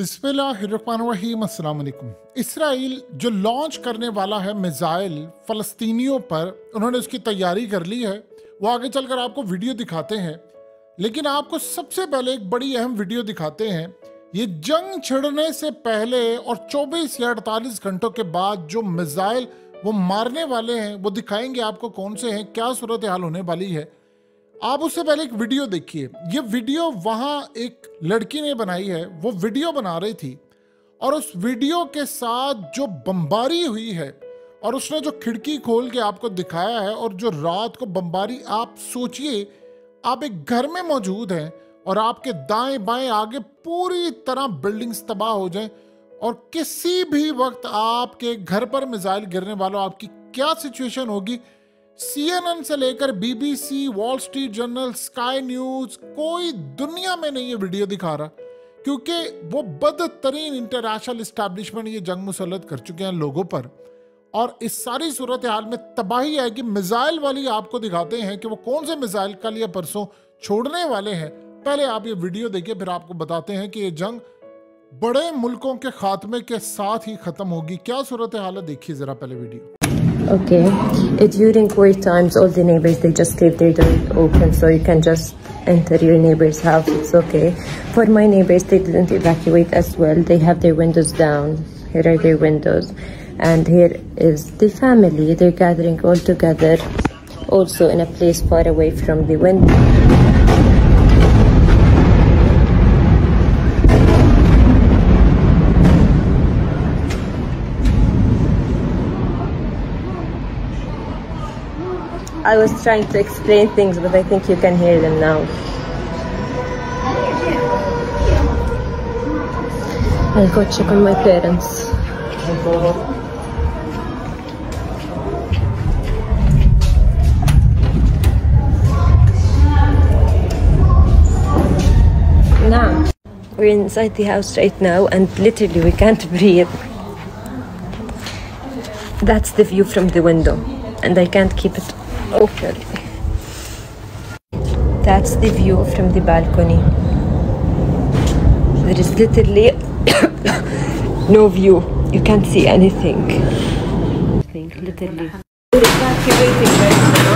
बिस्मिल्लाहिर्रहमानिर्रहीम। अस्सलाम वालेकुम। इसराइल जो लॉन्च करने वाला है मिसाइल फ़लस्तीनियों पर, उन्होंने उसकी तैयारी कर ली है। वो आगे चलकर आपको वीडियो दिखाते हैं, लेकिन आपको सबसे पहले एक बड़ी अहम वीडियो दिखाते हैं। ये जंग छिड़ने से पहले और 24 या 48 घंटों के बाद जो मिसाइल वो मारने वाले हैं वो दिखाएंगे आपको कौन से हैं, क्या सूरत हाल होने वाली है। आप उससे पहले एक वीडियो देखिए। ये वीडियो वहां एक लड़की ने बनाई है, वो वीडियो बना रही थी और उस वीडियो के साथ जो बमबारी हुई है और उसने जो खिड़की खोल के आपको दिखाया है और जो रात को बमबारी, आप सोचिए आप एक घर में मौजूद हैं और आपके दाएं बाएं आगे पूरी तरह बिल्डिंग्स तबाह हो जाएं और किसी भी वक्त आपके घर पर मिसाइल गिरने वालों, आपकी क्या सिचुएशन होगी। CNN से लेकर BBC, wall street journal, sky news, कोई दुनिया में नहीं ये वीडियो दिखा रहा, क्योंकि वो बदतरीन इंटरनेशनल इस्टेब्लिशमेंट ये जंग मुसल्लत कर चुके हैं लोगों पर। और इस सारी सूरत हाल में तबाही है कि मिसाइल वाली आपको दिखाते हैं कि वो कौन से मिसाइल कल या परसों छोड़ने वाले हैं। पहले आप ये वीडियो देखिए, फिर आपको बताते हैं कि ये जंग बड़े मुल्कों के खात्मे के साथ ही खत्म होगी। क्या सूरत हाल है, देखिए जरा पहले video. Okay, during war times, all the neighbors, they just leave their door open, so you can just enter your neighbor's house. It's okay. For my neighbors, they didn't evacuate as well. They have their windows down. Here are their windows, and here is the family. They're gathering all together, also in a place far away from the window. I was trying to explain things, but I think you can hear them now. I'll go check on my parents. Now, we're inside the house right now, and literally we can't breathe. That's the view from the window, and I can't keep it open. That's the view from the balcony. There is literally no view. You can't see anything. Literally. We're evacuating right now.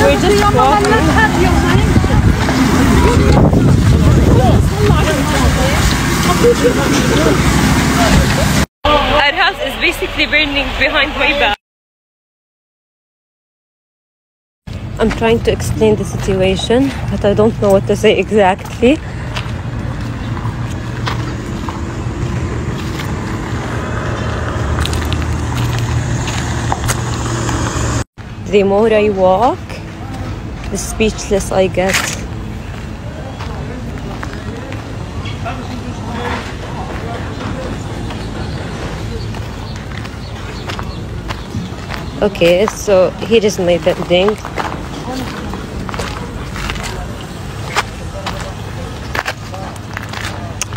We're just walking. Our house is basically burning behind my back. I'm trying to explain the situation, but I don't know what to say exactly. The more I walk, the speechless I get. Okay, so here is my building.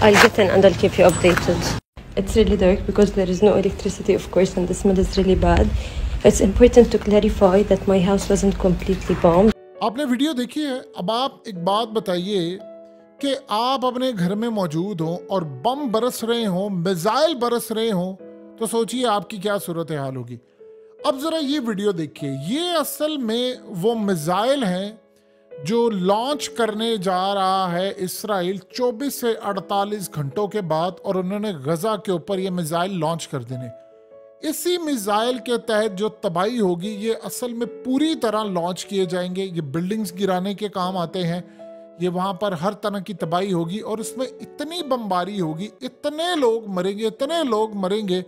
I'll get in and I'll keep you updated. It's really dark because there is no electricity, of course, and the smell is really bad. It's important to clarify that my house wasn't completely bombed. आपने video देखी है। अब आप एक बात बताइए कि आप अपने घर में मौजूद हो और बम बरस रहे हो, मिसाइल बरस रहे हो, तो सोचिए आपकी क्या सूरत हाल होगी। अब जरा ये वीडियो देखिए। ये असल में वो मिसाइल हैं जो लॉन्च करने जा रहा है इसराइल 24 से 48 घंटों के बाद, और उन्होंने गजा के ऊपर ये मिसाइल लॉन्च कर देने। इसी मिसाइल के तहत जो तबाही होगी ये असल में पूरी तरह लॉन्च किए जाएंगे। ये बिल्डिंग्स गिराने के काम आते हैं, ये वहाँ पर हर तरह की तबाही होगी और इसमें इतनी बमबारी होगी, इतने लोग मरेंगे, इतने लोग मरेंगे,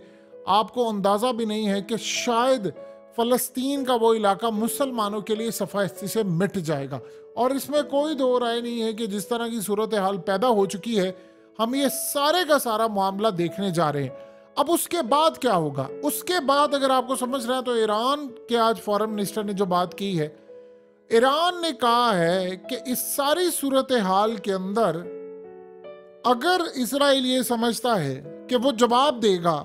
आपको अंदाज़ा भी नहीं है कि शायद फ़लस्तीन का वो इलाका मुसलमानों के लिए सफ़ाई से मिट जाएगा। और इसमें कोई दो राय नहीं है कि जिस तरह की सूरत हाल पैदा हो चुकी है, हम ये सारे का सारा मामला देखने जा रहे हैं। अब उसके बाद क्या होगा? उसके बाद अगर आपको समझ रहे हैं तो ईरान के आज फॉरेन मिनिस्टर ने जो बात की है, ईरान ने कहा है कि इस सारी सूरत हाल के अंदर अगर इसराइल ये समझता है कि वो जवाब देगा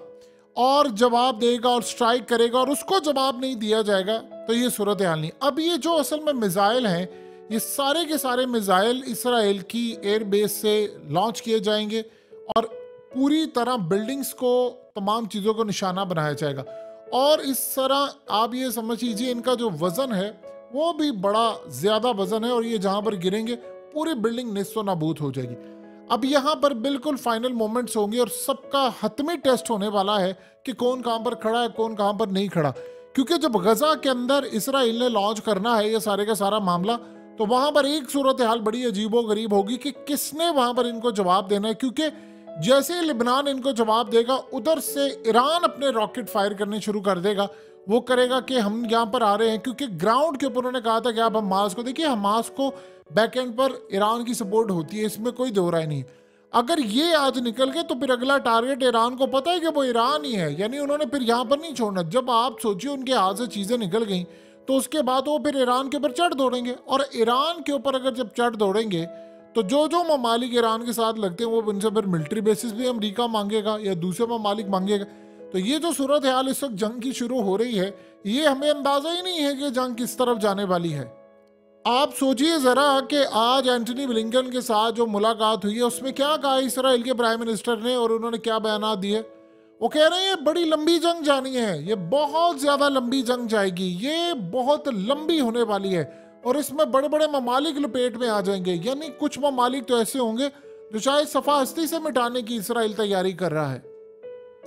और स्ट्राइक करेगा और उसको जवाब नहीं दिया जाएगा तो ये सूरत हाल नहीं। अब ये जो असल में मिसाइल हैं, ये सारे के सारे मिसाइल इसराइल की एयरबेस से लॉन्च किए जाएंगे और पूरी तरह बिल्डिंग्स को, तमाम चीज़ों को निशाना बनाया जाएगा। और इस तरह आप ये समझ लीजिए इनका जो वज़न है वो भी बड़ा ज़्यादा वज़न है और ये जहाँ पर गिरेंगे पूरी बिल्डिंग नेस्तो नाबूद हो जाएगी। अब यहाँ पर बिल्कुल फाइनल मोमेंट्स होंगे और सबका हतमी टेस्ट होने वाला है कि कौन कहाँ पर खड़ा है, कौन कहाँ पर नहीं खड़ा। क्योंकि जब गजा के अंदर इसराइल ने लॉन्च करना है ये सारे का सारा मामला, तो वहां पर एक सूरत हाल बड़ी अजीबो गरीब होगी कि किसने वहां पर इनको जवाब देना है। क्योंकि जैसे ही लिबनान इनको जवाब देगा, उधर से ईरान अपने रॉकेट फायर करने शुरू कर देगा। वो करेगा कि हम यहाँ पर आ रहे हैं, क्योंकि ग्राउंड के ऊपर उन्होंने कहा था कि आप हमास को देखिए, हमास को बैकएंड पर ईरान की सपोर्ट होती है, इसमें कोई दो राय नहीं। अगर ये आज निकल गए तो फिर अगला टारगेट ईरान को पता है कि वो ईरान ही है, यानी उन्होंने फिर यहाँ पर नहीं छोड़ना। जब आप सोचिए उनके हाथ से चीज़ें निकल गई तो उसके बाद वो फिर ईरान के ऊपर चढ़ दौड़ेंगे, और ईरान के ऊपर अगर जब चढ़ दौड़ेंगे तो जो जो ममालिक ईरान के साथ लगते हैं वो उनसे फिर मिलिट्री बेसिस भी अमेरिका मांगेगा या दूसरे ममालिक मांगेगा। तो ये जो सूरत हाल इस वक्त जंग की शुरू हो रही है, ये हमें अंदाजा ही नहीं है कि जंग किस तरफ जाने वाली है। आप सोचिए जरा कि आज एंटनी ब्लिंकन के साथ जो मुलाकात हुई है उसमें क्या कहा इसराइल के प्राइम मिनिस्टर ने, और उन्होंने क्या बयान दिए। वो कह रहे हैं ये बड़ी लंबी जंग जानी है, ये बहुत ज़्यादा लंबी जंग जाएगी, ये बहुत लंबी होने वाली है और इसमें बड़े बड़े ममालिक लपेट में आ जाएंगे। यानी कुछ ममालिक तो ऐसे होंगे जो शायद सफा हस्ती से मिटाने की इसराइल तैयारी कर रहा है।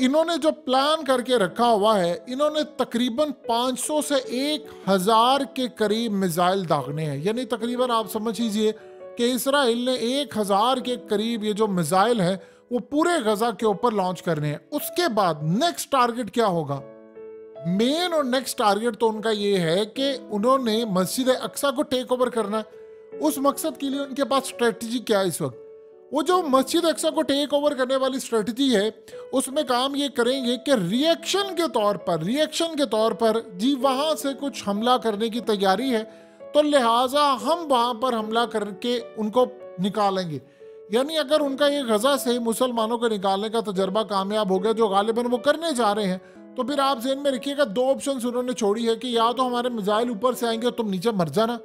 इन्होंने जो प्लान करके रखा हुआ है, इन्होंने तकरीबन 500 से 1000 के करीब मिसाइल दागने हैं। यानी तकरीबन आप समझ लीजिए कि इसराइल ने 1000 के करीब ये जो मिसाइल है वो पूरे गजा के ऊपर लॉन्च करने हैं। उसके बाद नेक्स्ट टारगेट क्या होगा? मेन और नेक्स्ट टारगेट तो उनका ये है कि उन्होंने मस्जिद अक्सा को टेक ओवर करना है। उस मकसद के लिए उनके पास स्ट्रेटजी क्या है इस वक्त? वो जो मस्जिद अक्सा को टेक ओवर करने वाली स्ट्रेटजी है उसमें काम ये करेंगे कि रिएक्शन के तौर पर जी वहाँ से कुछ हमला करने की तैयारी है, तो लिहाजा हम वहाँ पर हमला करके उनको निकालेंगे। यानी अगर उनका ये गजा से मुसलमानों को निकालने का तजर्बा कामयाब हो गया, जो गालिबन वो करने जा रहे हैं, तो फिर आप ज़हन में रखिएगा दो ऑप्शन उन्होंने छोड़ी है कि या तो हमारे मिसाइल ऊपर से आएंगे और तुम नीचे मर जाना,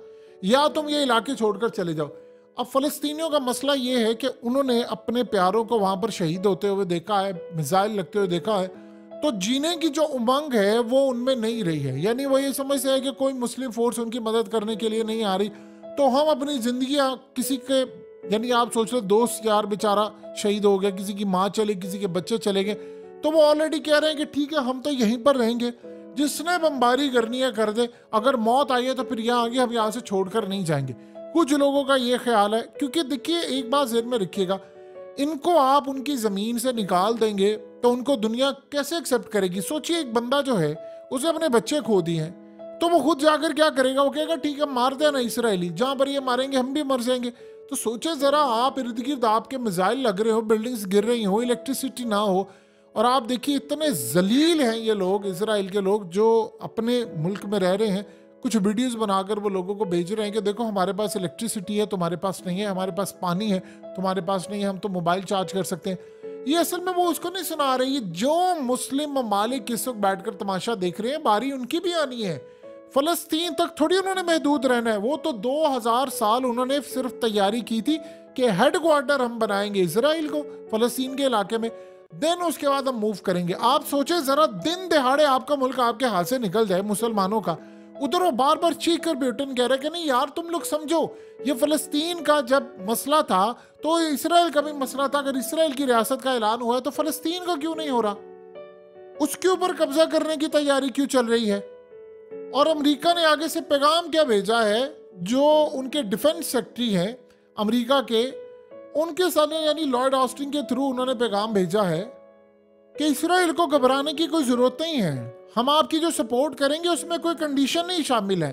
या तुम ये इलाके छोड़कर चले जाओ। अब फ़लस्तीनियों का मसला ये है कि उन्होंने अपने प्यारों को वहाँ पर शहीद होते हुए देखा है, मिसाइल लगते हुए देखा है, तो जीने की जो उमंग है वो उनमें नहीं रही है। यानी वो ये समझते हैं कि कोई मुस्लिम फोर्स उनकी मदद करने के लिए नहीं आ रही, तो हम अपनी ज़िंदगियाँ किसी के, यानी आप सोच रहे दोस्त यार बेचारा शहीद हो गया, किसी की माँ चले, किसी के बच्चे चले गए, तो वो ऑलरेडी कह रहे हैं कि ठीक है हम तो यहीं पर रहेंगे, जिसने बमबारी करनी है कर दे, अगर मौत आई है तो फिर यहाँ आगे हम यहाँ से छोड़कर नहीं जाएंगे। कुछ लोगों का ये ख्याल है, क्योंकि देखिए एक बात ज़हन में रखिएगा, इनको आप उनकी ज़मीन से निकाल देंगे तो उनको दुनिया कैसे एक्सेप्ट करेगी? सोचिए एक बंदा जो है उसे अपने बच्चे खो दिए हैं, तो वो खुद जाकर क्या करेगा? वो कहेगा ठीक है मार देना इसराइली, जहाँ पर ये मारेंगे हम भी मर जाएंगे। तो सोचे ज़रा, आप इर्द गिर्द आपके मिसाइल लग रहे हो, बिल्डिंग्स गिर रही हो, इलेक्ट्रिसिटी ना हो, और आप देखिए इतने जलील हैं ये लोग, इसराइल के लोग जो अपने मुल्क में रह रहे हैं, कुछ वीडियोस बनाकर वो लोगों को भेज रहे हैं कि देखो हमारे पास इलेक्ट्रिसिटी है, तुम्हारे पास नहीं है, हमारे पास पानी है, तुम्हारे पास नहीं है, हम तो मोबाइल चार्ज कर सकते हैं। ये असल में वो उसको नहीं सुना रही है जो मुस्लिम ममालिक इस वक्त बैठकर तमाशा देख रहे हैं, बारी उनकी भी आनी है। फ़लस्तीन तक थोड़ी उन्होंने महदूद रहना है, वो तो 2000 साल उन्होंने सिर्फ तैयारी की थी कि हेडक्वार्टर हम बनाएंगे इसराइल को फ़लस्तीन के इलाके में, देन उसके बाद हम मूव करेंगे। आप सोचे जरा, दिन दिहाड़े आपका मुल्क आपके हाथ से निकल जाए मुसलमानों का, उधर वो बार बार चीख कर ब्यूटन कह रहे कि नहीं यार तुम लोग समझो, ये फ़लस्तीन का जब मसला था तो इसराइल का भी मसला था, अगर इसराइल की रियासत का ऐलान हुआ है तो फ़लस्तीन का क्यों नहीं हो रहा? उसके ऊपर कब्जा करने की तैयारी क्यों चल रही है? और अमेरिका ने आगे से पैगाम क्या भेजा है, जो उनके डिफेंस सेक्रेटरी हैं अमेरिका के, उनके साथ यानी लॉयड ऑस्टिन के थ्रू उन्होंने पैगाम भेजा है कि इसराइल को घबराने की कोई ज़रूरत नहीं है, हम आपकी जो सपोर्ट करेंगे उसमें कोई कंडीशन नहीं शामिल है।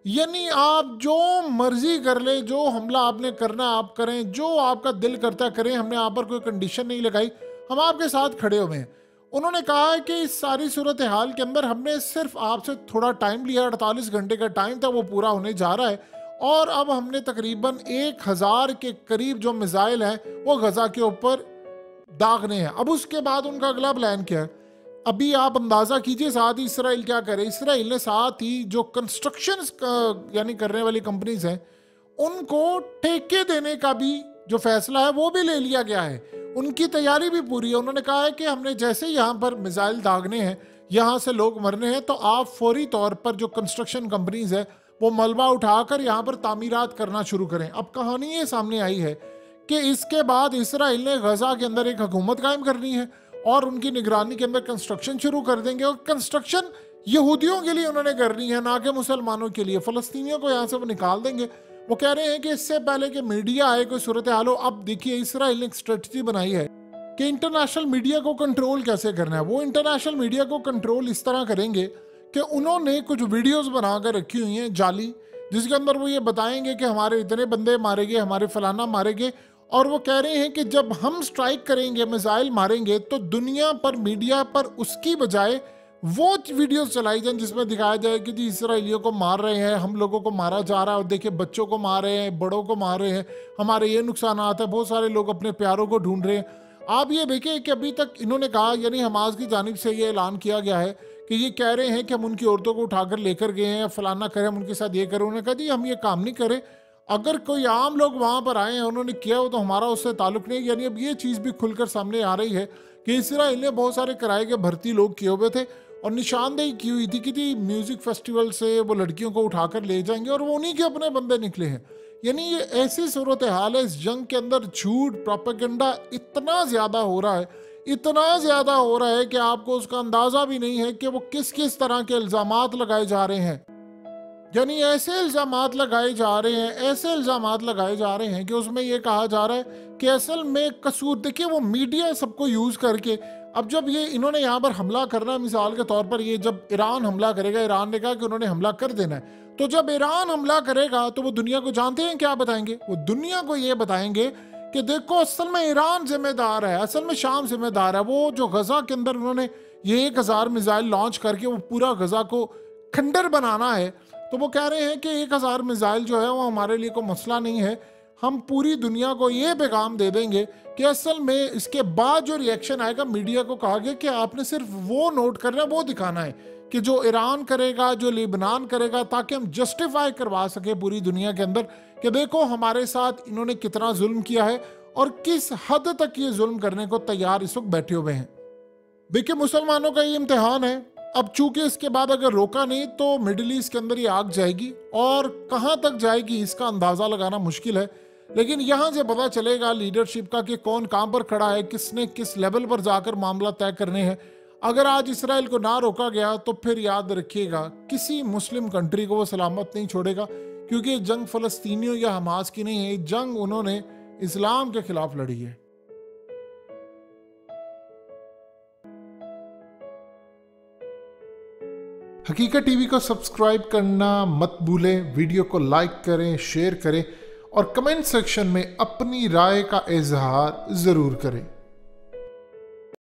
यानी आप जो मर्जी कर ले, जो हमला आपने करना आप करें, जो आपका दिल करता करें, हमने आप पर कोई कंडीशन नहीं लगाई, हम आपके साथ खड़े हुए हैं। उन्होंने कहा है कि इस सारी सूरत हाल के अंदर हमने सिर्फ आपसे थोड़ा टाइम लिया, 48 घंटे का टाइम था, वो पूरा होने जा रहा है और अब हमने तकरीबन 1000 के करीब जो मिसाइल हैं वो गजा के ऊपर दागने हैं। अब उसके बाद उनका अगला प्लान क्या है, अभी आप अंदाज़ा कीजिए साथ ही इसराइल क्या करे। इसराइल ने साथ ही जो कंस्ट्रक्शन यानी करने वाली कंपनीज हैं उनको ठेके देने का भी जो फैसला है वो भी ले लिया गया है। उनकी तैयारी भी पूरी है। उन्होंने कहा है कि हमने जैसे यहाँ पर मिसाइल दागने हैं, यहाँ से लोग मरने हैं, तो आप फौरी तौर पर जो कंस्ट्रक्शन कंपनीज है वो मलबा उठाकर यहाँ पर तामीरात करना शुरू करें। अब कहानी ये सामने आई है कि इसके बाद इसराइल ने गजा के अंदर एक हुकूमत कायम करनी है और उनकी निगरानी के अंदर कंस्ट्रक्शन शुरू कर देंगे और कंस्ट्रक्शन यहूदियों के लिए उन्होंने करनी है, ना कि मुसलमानों के लिए। फ़लस्तीनियों को यहाँ से वो निकाल देंगे। वो कह रहे हैं कि इससे पहले कि मीडिया आए कोई सूरत हाल हो, अब देखिए इसराइल ने एक स्ट्रेटजी बनाई है कि इंटरनेशनल मीडिया को कंट्रोल कैसे करना है। वो इंटरनेशनल मीडिया को कंट्रोल इस तरह करेंगे कि उन्होंने कुछ वीडियोस बनाकर रखी हुई हैं जाली, जिसके अंदर वो ये बताएंगे कि हमारे इतने बंदे मारे गए, हमारे फलाना मारे गए। और वो कह रहे हैं कि जब हम स्ट्राइक करेंगे, मिसाइल मारेंगे, तो दुनिया पर मीडिया पर उसकी बजाय वो वीडियोस चलाई जाए जिसमें दिखाया जाए कि जी इसराइलियों को मार रहे हैं, हम लोगों को मारा जा रहा है और देखिए बच्चों को मार रहे हैं, बड़ों को मार रहे हैं, हमारे ये नुकसान आता है, बहुत सारे लोग अपने प्यारों को ढूंढ रहे हैं। आप ये देखिए कि अभी तक इन्होंने कहा, यानी हमास की जानिब से ये ऐलान किया गया है कि ये कह रहे हैं कि हम उनकी औरतों को उठाकर लेकर गए हैं, फलाना करें, हम उनके साथ ये करें। उन्होंने कहा जी हम ये काम नहीं करें, अगर कोई आम लोग वहाँ पर आए हैं उन्होंने किया हो तो हमारा उससे ताल्लुक नहीं। यानी अब ये चीज़ भी खुलकर सामने आ रही है कि इसराइल ने बहुत सारे किराए के भर्ती लोग किए हुए थे और निशानदेही की हुई थी कि जी म्यूज़िक फेस्टिवल से वो लड़कियों को उठाकर ले जाएंगे और वो उन्हीं के अपने बंदे निकले हैं। यानी ये ऐसी सूरत हाल है, इस जंग के अंदर झूठ प्रोपेगेंडा इतना ज़्यादा हो रहा है, इतना ज़्यादा हो रहा है कि आपको उसका अंदाज़ा भी नहीं है कि वो किस किस तरह के इल्ज़ामात लगाए जा रहे हैं। यानी ऐसे इल्ज़ामात लगाए जा रहे हैं, ऐसे इल्ज़ामात लगाए जा रहे हैं कि उसमें ये कहा जा रहा है कि असल में कसूर, देखिए वो मीडिया सबको यूज़ करके, अब जब ये इन्होंने यहाँ पर हमला करना है, मिसाल के तौर पर ये जब ईरान हमला करेगा, ईरान ने कहा कि उन्होंने हमला कर देना है, तो जब ईरान हमला करेगा तो वो दुनिया को जानते हैं क्या बताएंगे, वो दुनिया को ये बताएंगे कि देखो असल में ईरान जिम्मेदार है, असल में शाम जिम्मेदार है। वो जो गजा के अंदर उन्होंने ये 1000 मिसाइल लॉन्च करके वो पूरा गजा को खंडर बनाना है, तो वो कह रहे हैं कि 1000 मिसाइल जो है वो हमारे लिए कोई मसला नहीं है, हम पूरी दुनिया को ये पैगाम दे देंगे कि असल में इसके बाद जो रिएक्शन आएगा, मीडिया को कहा गया कि आपने सिर्फ वो नोट करना है, वो दिखाना है कि जो ईरान करेगा, जो लेबनान करेगा, ताकि हम जस्टिफाई करवा सके पूरी दुनिया के अंदर कि देखो हमारे साथ इन्होंने कितना जुल्म किया है और किस हद तक ये जुल्म करने को तैयार इस वक्त बैठे हुए हैं। देखिए मुसलमानों का ये इम्तिहान है। अब चूंकि इसके बाद अगर रोका नहीं तो मिडिल ईस्ट के अंदर ये आग जाएगी और कहाँ तक जाएगी इसका अंदाज़ा लगाना मुश्किल है, लेकिन यहाँ से पता चलेगा लीडरशिप का कि कौन कहाँ पर खड़ा है, किसने किस लेवल पर जाकर मामला तय करने हैं। अगर आज इसराइल को ना रोका गया तो फिर याद रखिएगा किसी मुस्लिम कंट्री को वो सलामत नहीं छोड़ेगा, क्योंकि ये जंग फ़लस्तीनियों या हमास की नहीं है, जंग उन्होंने इस्लाम के खिलाफ लड़ी है। हकीकत टीवी को सब्सक्राइब करना मत भूलें, वीडियो को लाइक करें, शेयर करें और कमेंट सेक्शन में अपनी राय का इजहार ज़रूर करें।